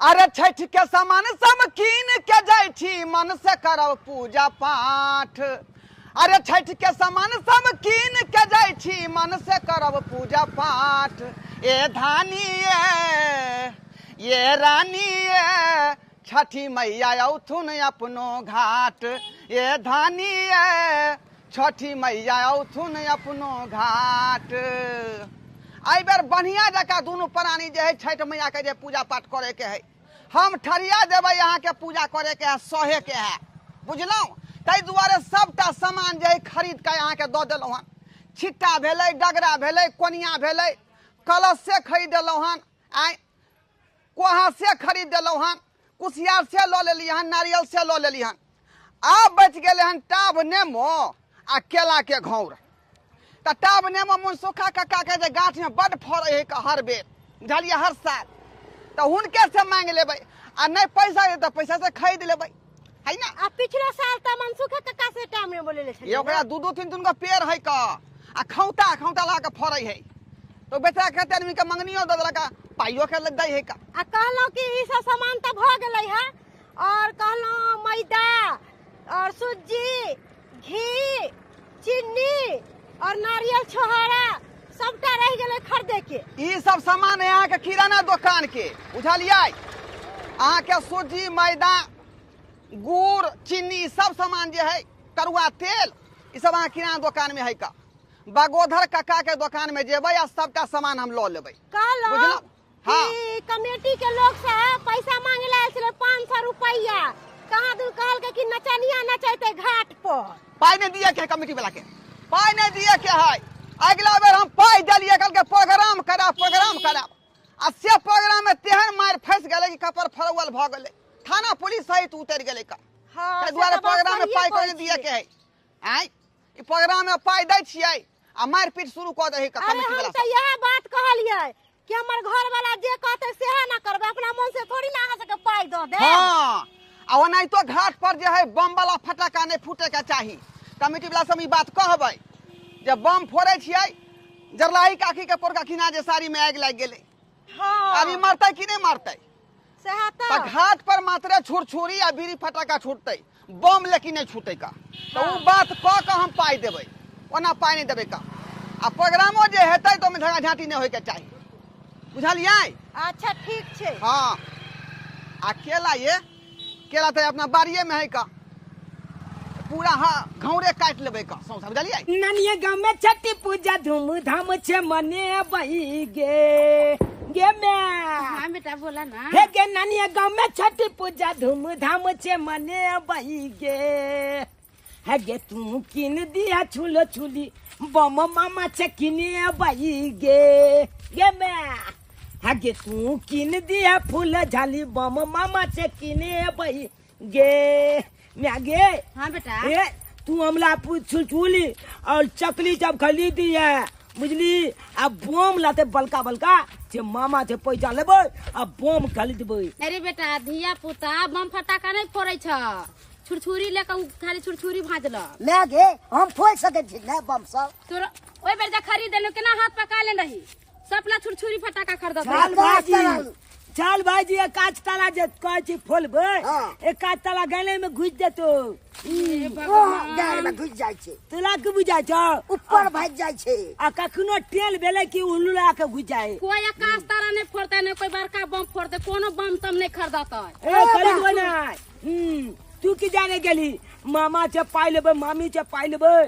अरे छठ के समान सब कीन के जाइ मन से करब पूजा पाठ। अरे छठ के समान सब कीन के जाइ मन से करब पूजा पाठ। ए धानी ये रानी छठी मैया औथुन अपनो घाट। ये धानी छठी मैया औथुन अपनो घाट। आई बेर बढ़िया जका दोनों प्राणी जे है छठ मैया के जे पूजा पाठ करे के है हम ठरिया देवे यहाँ के पूजा करे के है सहे के है बुझलौ। तै दुआरे सबटा सामान जे है खरीद के यहाँ के दऽ देलौ हन। छिट्टा भेलै डगरा भेलै कोनिया भेलै कलश से खरीद देलौ हन। आइ कोहा से खरीद देलौ हन कुसियार से लऽ लेली हन नारियल से लऽ लेली हन। आब बच गेलै हन टाभ नेमो आ केला के घौर। त टाभ नेमो मुनसुखा कक्का के जे गाछ में बड़ फड़े है हर बेर बुझलिए हर साल। तो हुनके से मांग लेबै आ नहीं पैसा दे तो पैसा से खरीद लेबै है ना। आ पिछले साल त मनसुखा कक्का से टाइम में बोले छे ये ओकरा दू दू तीन तीन गो पेड़ है का आ खौता खौता ला के फड़े है तो बेटा कहते आदमी के मंगनियो दे देलक पाइयो के लग जाय है का। आ कहलो कि ई सब सामान त भ गेलै है और कहलो मैदा और सूजी घी चीनी और नारियल छोहारा सबटा रह गेलै खरीदे के। ई सब सामान है यहाँ के किराना दुकान के बुझलिए। अहाँ के सूजी मैदा गुड़ चीनी सब सामान जे है करुआ तेल ई सब अहाँ किराना दुकान में है का। बगोधर कक्का के दुकान में जेबै आ सबटा सामान हम लऽ लेबै कहलो बुझलौ। हाँ कमेटी के लोग से पैसा मांगे ला छले 500 रुपया। कहाँ दूर कहल के कि नचनिया नचैते घाट पर पाई नहीं दिए के कमेटी वाला के पाई नहीं दिए के है। अगला बेर हम पाई दिलिए कल के प्रोग्राम कराब आ से प्रोग्राम में तेहन मार फंस गेले कि कपर फरवल भ गेले थाना पुलिस सहित उतर गेले का। हाँ ताहि दुआरे प्रोग्राम में पाई कोई दिए के है। आई ई प्रोग्राम में पाई दै छियै आ मार पीट शुरू क दे है का अरे कमेटी हम वाला। तो यह बात कहलिए कि हमर घर वाला जे कहते सेहा ना करबे अपना मन से थोड़ी ना सके पाई दो दे। हां आ ओनाइ तो घाट पर जे है बम वाला फटाका नहीं फूटे के चाही। कमेटी वाला सब ई बात कहबै जब बम फोड़े छियै जरलाई काकी के पोरका खिना जे साड़ी में आग लग गेले। हां अभी मरतै कि नहीं मरतै सेहा तो तो घाट पर मात्र छुरछुरी आ बीड़ी फटाका छूटतै बम लेकिन नहीं छूटे का। तो वो बात क के हम पाई देबै ओना पाई नहीं देबै का। आ प्रोग्रामो जे हेतै तो में झगड़ा झांटी नहीं होय के चाही बुझलियै। अच्छा ठीक छे। हां आ केला तो अपना बाड़िए में है का पूरा हाँ घौरे काट लेबै का सौ बुझलियै। नानिया गाँव में छठी पूजा धूमधाम से मने बही गे मैं। हां बेटा बोला ना। हे गे नानिया गाँव में छठी पूजा धूमधाम से मने बही गे। है गे तू किन दिया छुलो छुली बम मामा से किने बही गे मैं। है गे तू किन दिया फूल झाली बम मामा से किने बही गे मैं गे। हां बेटा ए तू हमला छुली और चकली जब खरीदी है बुझली अब बम लाते बलका बलका जे मामा से पैसा लेबै अब बम खरीदबै। अरे बेटा धिया पुता बम फटाका नहीं फोड़े छ छुरछुरी लेकर खाली छुरछुरी भाजल ले गे हम फोड़ सके छी ना बम सब। तोरा ओइ बेर जे खरीद देलो केना हाथ पका ले रही सबला छुरछुरी फटाका खरीद चल भाजी चल भाजी एक काच ताला जे कहै छी फोलबै एक काच ताला गले में घुस देतो गाय में घुस जाय छे तोला के बुझाय छ ऊपर भाग जाय छे आ कखनो टेल भेले कि उल्लूला के घुस जाए। कोई आकाश तारा नहीं फोड़ते नहीं कोई बड़का बम फोड़ते कोनो बम तम नहीं खरीदता। ए खरीदबै ना तू की जाने गेली मामा से पाई लेबै मामी से पाई लेबै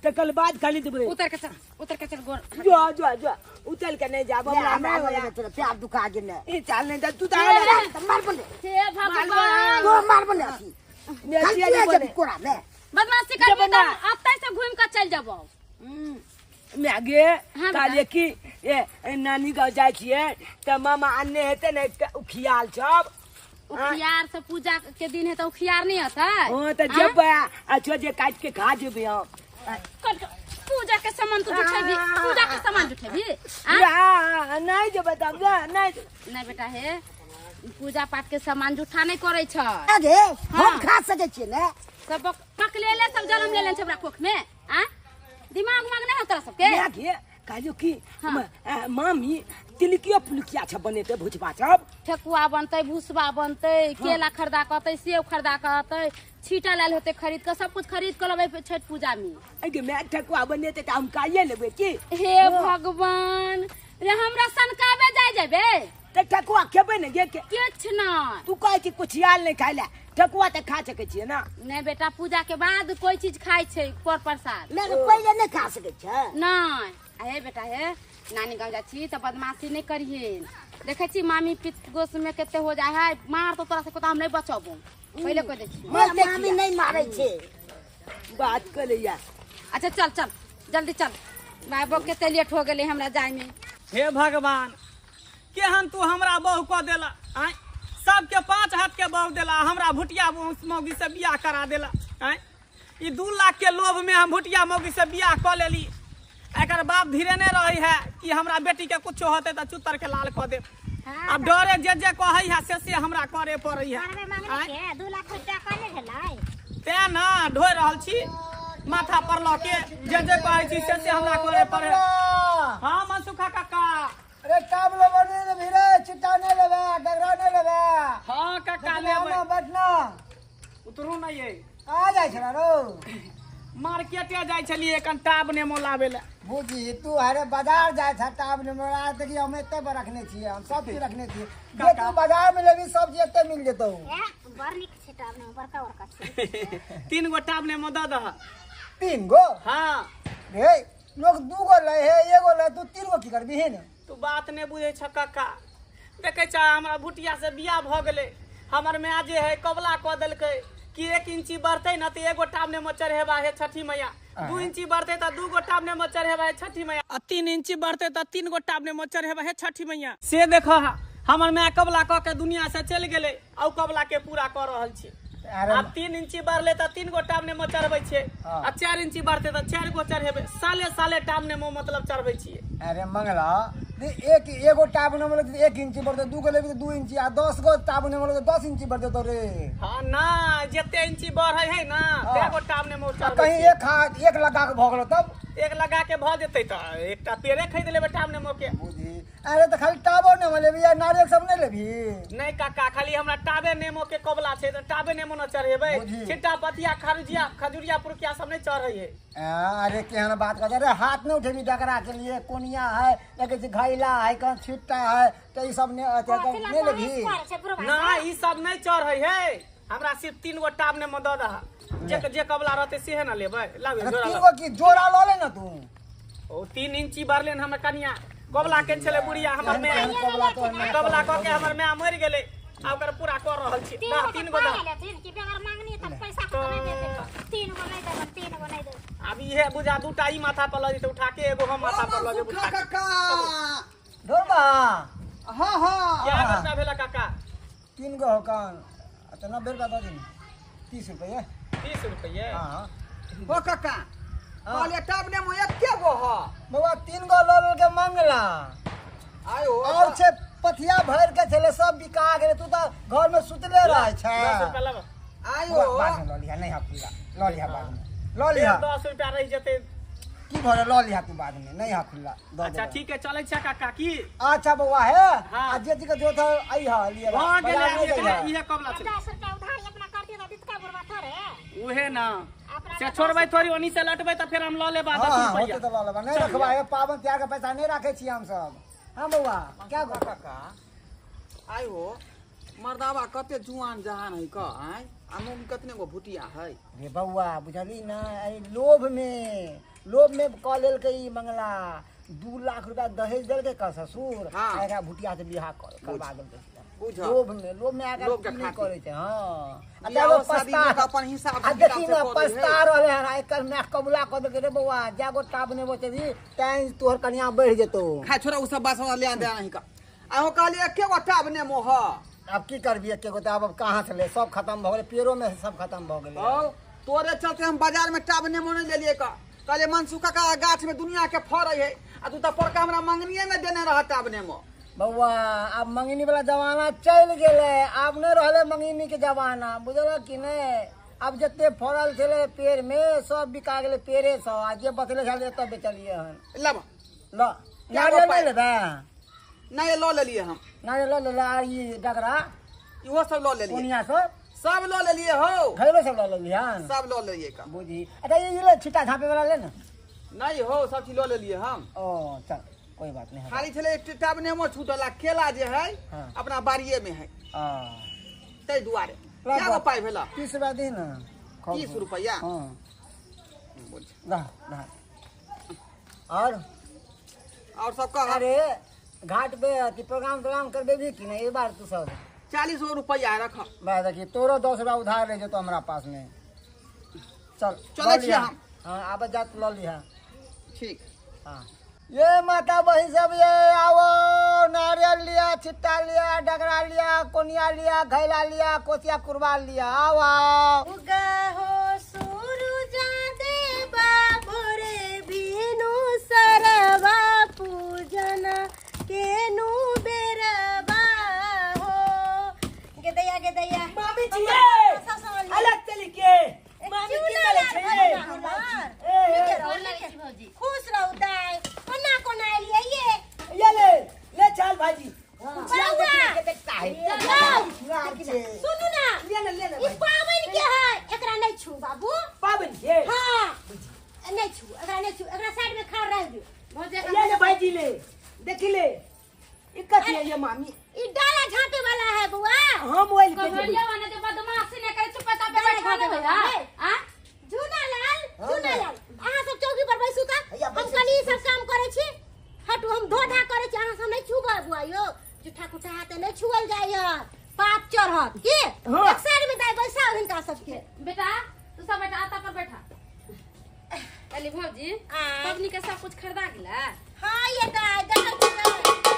तकर बाद खरीदबै। उतर के चल गोर जो उतल के नहीं जाब हमरा नहीं होया तेरा प्यार दुखा गेले ई चाल नहीं तू ता मार बोले हे भगवान वो मार बोले नेसिया नहीं बोले कोरा में बदमाशी करबी त अब से घूम के चल जाबो। मैं आगे हाँ काले की ए नानी गाँव जाय छियै त मामा अन्ने हेते ने खियाल सब उखियार से पूजा के दिन है तो उखियार नहीं होता हां त जब अच्छा जे काट के खा जेबे हम पूजा के सामान तो जुठेबी पूजा के सामान जुठेबी नहीं जे बताब नहीं बेटा है पूजा पाठ के सामान जुठा नहीं करे छ। अगे हम खा सके छी ने सब पक ले सब जन्म ले ले छबरा कोख में आ दिमाग मांग नहीं होता सबके। कहलियो कि हाँ। मामी तिलकियो पुलकिया छ बनेते भुजबा सब ठेकुआ बनते, भूसबा बनते, केला खरीदा कहते, सेब खरीदा कहते, छीटा लाल होते खरीद कर, सब कुछ खरीद कर लेबै छठ पूजा में। अगे मैं ठकुआ बनेते त हम काये लेबे की? हे भगवान, रे हमरा सनकावे जाय जेबे त ठकुआ खेबे ने गे के किछ ना। तू कहे कि कुछ याल नहीं खाइला ठकुआ त खा सके छिए ना? नहीं बेटा, पूजा के बाद कोई चीज खाय छै पर प्रसाद लेकिन पहले नहीं खा सके छ। नहीं। हे बेटा हे, नानी गाँव जा छी तो बदमाशी नहीं करिए। देखे छी मामी पित्त गोस में केते हो जाए है, मार तो तोरा से हम नहीं बचबो। पहले कोई देखी मामी नहीं मारे छे बात कर लिया। अच्छा चल चल जल्दी चल, भाई बो केते लेट हो गेले हमरा जाय में। हे भगवान, केहन तू हमरा बहू कऽ देला। आय सबके 5 हाथ के बहू देला, हमरा भुटिया मौगी से बियाह करा देला। आय ई 2 लाख के लोभ में हम भुटिया मौगी से बियाह कऽ लेली। एकर बाप धीरे नहीं रही है कि हमरा बेटी के कुछ होते तो चुतर के लाल कऽ दे। अब डरे जे कहै है से हमरा करे पड़ै है। 2 लाख रुपया कने भेलै? ते ना ढोइ रहल छी माथा पर ल के, जे कहै छी से हमरा करे पड़े। हां मनसुखा काका। अरे टाबलो बने ने भीरे चिट्टा ने लेबे, डगरा ने लेबे। हां काका लेबै। बैठना उतरू नहीं है। आ जाय छला रो मार्केटे जाय छलिए कन टाब ने मोलाबे ले। बुझी तू अरे बाजार जाय छ टाब ने मोला त कि हम एते पर रखने छिए, हम सब चीज रखने छिए। जे तू बाजार में लेबी सब चीज एते मिल जेतौ। बड़ निक छै टाब ने, बड़का बड़का छै। 3 गो टाब ने मो द दह। 3 गो? हां रे लोग 2 गो ले है, एगो ले, तू 3 गो की करबी है ने? तू बात ने बुझे छ काका। देखे छ हमरा भुटिया से बियाह भ गेले, हमर में जे है कबला क देलकै कि 1 इंची बढ़ते न त एगो टाब ने मो चढ़ेबा है छठी मैया, 2 इंची बढ़ते त 2 गो टाब ने मो चढ़ेबा है छठी मैया, आ 3 इंची बढ़ते त 3 गो टाब ने मो चढ़ेबा है छठी मैया। से देखो हमर में कबला क के दुनिया से चल गेले, औ कबला के पूरा क रहल छी। अब 3 इंची बढ़ले त 3 गो टाब ने मो चढ़बै छे, आ 4 इंची बढ़ते त 4 गो चढ़ेबे। साले साले टाब ने मो मतलब चढ़बै छिए। अरे मंगला एगो टाब ने मतलब 1 इंची बढ़ते, 2 गो लेबी त 2 इंची, आ 10 गो टाब ने मतलब 10 इंची बढ़ते तो रे। हाँ ना, जते इंची बढ़े है ना तेगो टाब ने मोर चढ़बै कहीं छिए। एक लगा के भ गेलो तब एक लगा के भ जेतै त एकटा पेड़े खरीद लेबे टाब ने मोके। बुझी अरे तो खाली टाबो ने लेबी या नारियल सब नहीं लेबी? नहीं काका, खाली हमरा टाबे नेमो के कबला छे त टाबे नेमो न चढ़ेबै। बुझी। छिट्टा पतिया खजुरिया पुरकिया सब नहीं चढ़ै है। अरे केहन बात कर, अरे हाथ नहीं उठेबी डगरा के लिए, कोनिया है लगे छै घैला है, कहाँ छिट्टा है, तो ये सब नहीं लेबी? ना ई सब नहीं चढ़ै है, हमरा सिर्फ 3 गो टाब ने मो द दह। जे कबला रहते से है ना लेबै। लाबे अरे जोड़ा 3 गो की जोड़ा लो ले ना तू। ओ 3 इंची बढ़ले हमर कनिया कबला के छले बुढ़िया हमर में कबला तो नहीं। कबला क के हमर में मर गेले, आ ओकर पूरा कर रहल छी। ना 3 गो द। कि बेगर मांगनी त पैसा तो नहीं देते। 3 गो नहीं देबन, 3 गो नहीं दे। अब इहे बुझा 2टा ई माथा पर ल जेते उठा के, एगो हम माथा पर ल जेबे उठा के। काका। ढोलबा हाँ हाँ क्या घटना भेला काका? 3 गो कौन अच्छा 90 रुपया दो दिन 30 रुपये। 30 रुपये। हाँ हो काका, कहले टाब ने मोया के गो ह? बाबा 3 गो लो के मंगला आयो और छे पथिया भर के चले सब बिका गेले, तू तो घर में सुतले रह छ। 10 रुपया लेबा। आयो बाद में लो लिया, नहीं हाफिला लो लिया बाद में लो लिया। 10 रुपया रह जेते। की भरे लो लिया तू बाद में, नहीं हाफिला दो अच्छा ठीक है, चले छ काका की। अच्छा बउआ है। हाँ। आज जे के जो था आई हा लिया वहां गेले बाजार में गइहा। इहे कबला छे। 10 रुपया उधारी अपना करती त दितका बुरवा थोड़े। उहे ना से छोड़बै थोड़ी, ओनी से लटबै त फिर हम ल लेबा 10 हाँ रुपया। होते तो लो लेबा, नहीं रखबा है पावन त्याग के पैसा नहीं रखे छी हम सब। हां बउआ क्या गो काका आयो मर्दावा कते जुआन जहान है का आय आमो में कतने गो भुटिया है? रे बउआ बुझली ना, अरे लोभ में कह लेल के ई मंगला 2 लाख रुपया दहेज देल के का ससुर। हाँ। एकरा भुटिया से बियाह करवा देल के। बुझ लोभ में आके लोभ के नहीं खातिर। करे छै। हां बियाह वो शादी में तो अपन हिसाब से देखी बियाह ना से करै है। पछता रहले है एकर में कबूला क दे रे बउआ, जागो टाब ने बचेबी तैं तोहर कन्या बढ़ जेतो। खा छोरा उ सब बात ले दे नहीं का। आहो कहले के गो टाब ने मोह? अब की करबी एक गो अब कहां से ले, सब खत्म भ गेले, पेड़ो में सब खत्म भ गेले। औ तोरे चलते हम बाजार में टाब ने मोने ले लिए का। कहले मनसुखा का गाछ में दुनिया के फरै है, आ तू त परका हमरा मंगनिए में देने रह टाब ने मो। बउआ अब मंगनी वाला जमाना चल गेले, अब नहीं रहले मंगनी के जमाना, बुझल कि नहीं? अब जते फरल छले पेड़ में सब बिका गेले पेड़े सब, आ जे बचले छले तब बेचलिए हन। लब लो नारियल नहीं लेबे नहीं लो ले लिए हम नारियल लो ले आ ये डगरा इहो सब लो ले लिए कोनिया सब लो ले लिए हो घरेलो सब लो ले लिहन सब लो ले लिए का बुझी अच्छा ये ले छिटा झापे वाला ले ना नहीं हो सब चीज लो ले लिए हम ओ चल कोई बात नहीं है खाली चले एक टाब नेमो छूटला केला जे है हाँ। अपना बाड़िए में है तै दुआरे ला क्या बा- गो पाई भेला 30 रुपया दी ना 30 रुपया हाँ बोल। रह और सब कह अरे घाट पे अथी प्रोग्राम करबे भी कि नहीं ये बार तू सब 40 रुपया है रख बात देखिए तोरो 10 रुपया उधार ले जो तो हमरा पास में चल चले लऽ छियै लिहा। हम। हाँ आब जा लो लिहा ठीक हाँ ये माता बहन सब ये आओ नारियल लिया छिट्टा लिया डगरा लिया कोनिया लिया घैला लिया कोसिया कुर्बान लिया आओ आओ उगा हो सूरुजा देवा भोरे बिनु सरवा पूजन केनु बेरवा हो गेदैया मामी जी ससुर अलग चली के मामी की करे छे भौजी खुश रहू दाई कोना लिए ये ले चल भाजी बउआ देखता है सुनू ना ले ई पावन के है एकरा नहीं छू बाबू पावन के हां नहीं छू एकरा साइड में खा रह दो भौजी ये ले भाजी ले देखी ले इकत ये मामी ई डाला झापे वाला है बुआ हम मोबाइल पे कहिया वाला जो बदमाशी ने करे चुपता पे बैठा दे भैया हां झूनालाल अहाँ सब चौकी पर बैसू त हम कनी सब काम करे छी हटू हम धोधा करे छी अहाँ सब नहीं छूबा बुआ यो जुठा कुठा हाथ नहीं छुअल जाय पाप चढ़त की हाँ। एक साइड में दाई बैसा हिनका सबके बेटा तू सब बेटा आता पर बैठा अली भौजी पबनी के सब कुछ खरीदा गेला हां ये दाई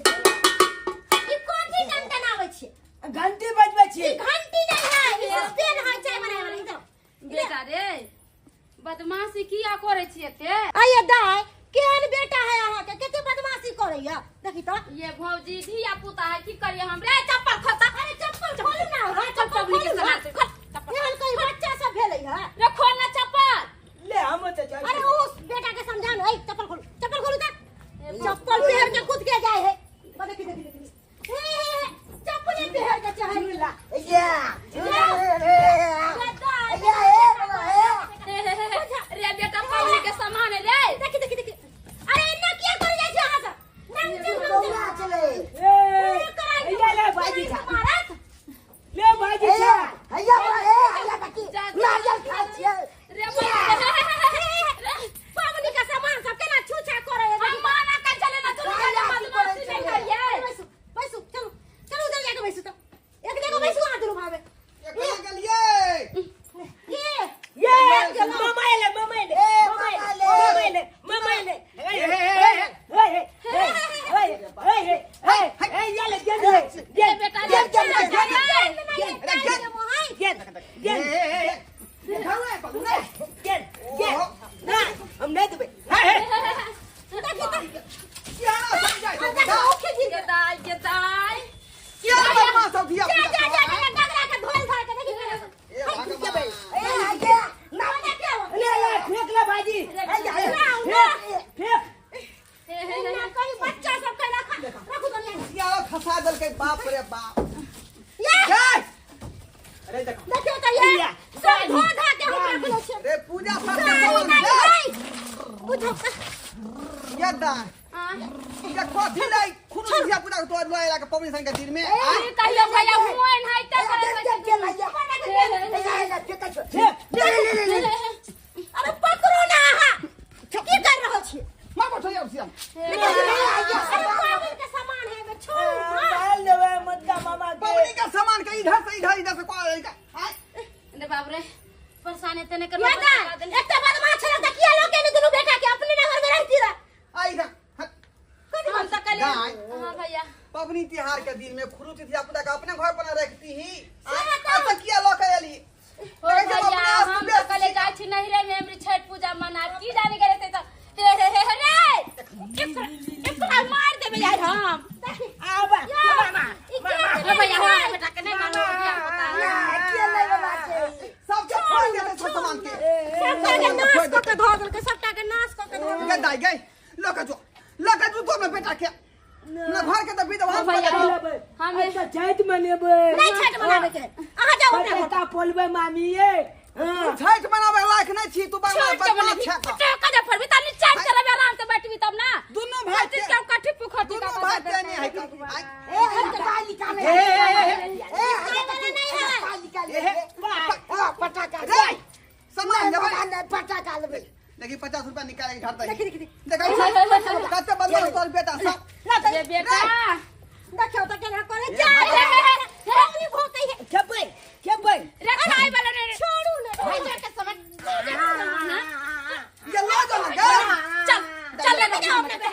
ई कोठी टन आवे छी घंटी बजबै छी ई घंटी नहीं है ई पेन है चाय बनाए वाला इधर बेटा रे बदमाशी किया करे छी एते आये दाई केहन बेटा है अहाँ के केते बदमाशी करैया देखी तो ये भौजी धिया पुता है की करिए हम रे चप्पल खोता अरे चप्पल खोलू ना हां चप्पल खोलू के सामान से केहन कोई बच्चा सब भेलै है रे खोल ना चप्पल ले हम तो चल अरे उस बेटा के समझानो ए चप्पल खोलू ता चप्पल पहन के कूद के जाए है देखी चप्पल पहन के चाहे ला रे बेटा पबनी के सामान है रे देखी अरे इन्ना किया कर जाय छै अहाँ सब ये ले भाजी छा ले भाजी छा रे पावनी का सामान सब केना छूछा करे हम माना के चले ना तू बदमाशी नहीं करिए बैसू चलो उधर जाके बैसू तो एक जगह बैसू हाथ रुभावे ये मोबाइल ये ले ये बेटा हम नहीं देबे ये दाई क्या बदमाश हो धिया जा पुता जा जा डगरा के धोल धर के देखी ले फेंक ले भाजी फेंक कहीं बच्चा सब के रखू तो नहीं क्या खसा दल के बाप रे बाप ये अरे देखो देखियो तो ये सब धो धा के हम रख लो छे रे पूजा पाठ का सामान दे उठो ये दा ये कथी लाई खुद धिया पुता के तो लए ला के पबनी संग के दिन में कहियो भैया मोइन है अरे पकड़ो ना की कर रहल छी मां बैठो यार सियाम अरे के सामान है मैं छोड़ डाल देवे मत मामा के पबनी का सामान का इधर से कोई रे बाप रे परेशान तने कर ये दा एक तो बदमाश है त किया लोग के दोनों बेटा के अपने नगर में रहती रह आई दा हम तो कल दाई। हां भैया पबनी त्योहार के दिन में खुरुच धिया पुता का अपने घर पर रखती ही ऐसा किया लोग आली ओ भैया हम तो कल जाय छी नहीं रे मेमरी छठ पूजा मना की जाने करे ते तो रे एक मार देबे यार हम आबा मामा रे भैया हो बेटा के नहीं मानो के ले बाबा सब छोड़ देते सामान के धो देलकै सबटा के नाश क के धो गे दाई गे लका जो तो में बेटा के ना घर के त विधवा भैया हम ऐसा छठ मनेबे नहीं छठ मनावे के अहाँ जाओ अपने घर पता बोलबे मामी ये छठ मनावे लायक नहीं छी तू बाबा छठ का जब फरबी तब नीचे चलबे आराम से बैठबी तब ना दोनों भाई हर चीज के कठी पुखटी का दोनों भाई के नहीं है ए हम तो गाय निकाले पटाखा सम्मान देबे पटाखा लेबे देखी 50 रुपया निकाले के घर तक देखी देखी देखो कते बदला तोर बेटा सब ये बेटा देखो तो केना करे जा होली भोते है केबे रे खाई वाला रे छोड़ू ना भेजा के समझ ये ला दो ना चल चल ले जाओ अपने बेटा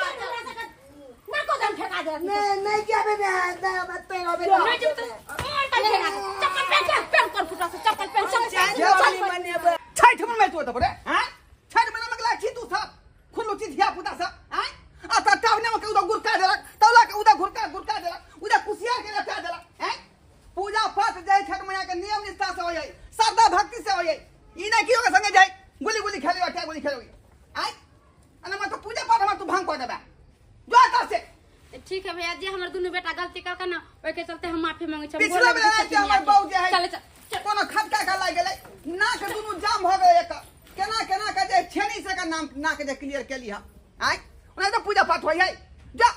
ना को दम ठेका दे नहीं क्या बे बत्ते हो बे नहीं जो तो और तक चप्पल पहन कर फुटा से चप्पल पहन ये वाली मनेबे छठ मन में तो पड़े हैं छठ मन में लाग छी तू सब खुलो चीज धिया पुता सब हैं आता टावने में उदा गुरका देलक तौला के उदा गुरका देलक उदा कुसियार के लटा देलक हैं पूजा पाठ जाय छठ मैया के नियम निष्ठा से होय श्रद्धा भक्ति से होय ई नहीं कियो के संगे जाय गुली खेले क्या गुली खेले हैं अने मत पूजा पाठ में तू भांग कर देबा जो आता से ठीक है भैया जी हमर दोनों बेटा गलती कर ना ओए के चलते हम माफी मांगे छी पिछला बेला जे हमर बाऊ जे है चल कोनो खटका का लाग गेलै नाक दुनु जाम भ गेलै एक केना के जे छेनी से का नाम नाक जे क्लियर केली ह आइ ओना तो पूजा पाठ होय है जा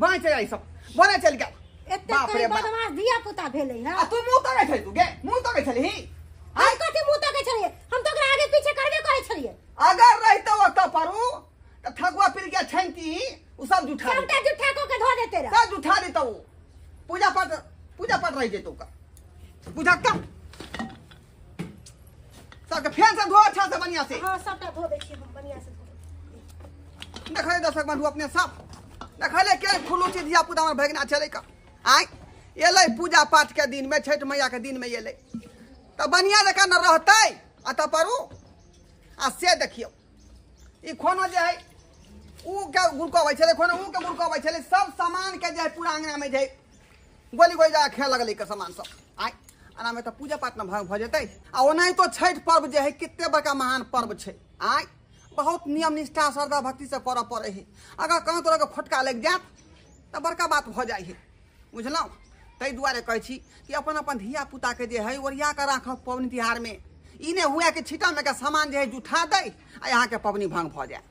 भाई चल आई सब बने चल गया एते कोई बदमाश दिया पुता भेलै है आ तू मुंह तो गई तू गे मुंह तो गई छली हम कथि मुंह तो के छलिए हम तो ओकरा आगे पीछे करबे करे छलिए अगर रहतो ओत परू त ठगुआ पिल के छनती उ सब जुठा सबटा जुठा को के धो देते रह सब जुठा देतो पूजा पाठ रह जेतो का बुझा कम सबके फैन से धो अच्छा से बढ़िया से हां सबटा धो दै छी हम बढ़िया से धो देखले दर्शक बंधु अपने सब देखले के खुलो चीज दिया पुता हमर भगना चले का आइ एले पूजा पाठ के दिन में छठ मैया के दिन में एले त बढ़िया जका न रहतै अत परू आ से देखियो ई कोनो जे है ऊ के गुरकावै छले कोनो ऊ के गुरकावै छले सब सामान के जे है पूरा अंगना में जे गोली जा खेल लगले के सामान सब आइ अना में त पूजा पाठ न भ जेतै आ ओनाही तो छठ पर्व जे है कितने बड़का महान पर्व छै आइ बहुत नियम निष्ठा श्रद्धा भक्ति से करऽ पड़े है अगर कहीं तरह के फटका लग जात तो बड़का बात हो जाए है बुझलौ तै दुआरे कहै छी कि अपन अपन धिया पुता के जे है ओरिया के राखब पबनी तिहार में ई ने हुआ कि छिटा में के सामान जे है जुठा दे आ यहाँ के पबनी भंग भ जाए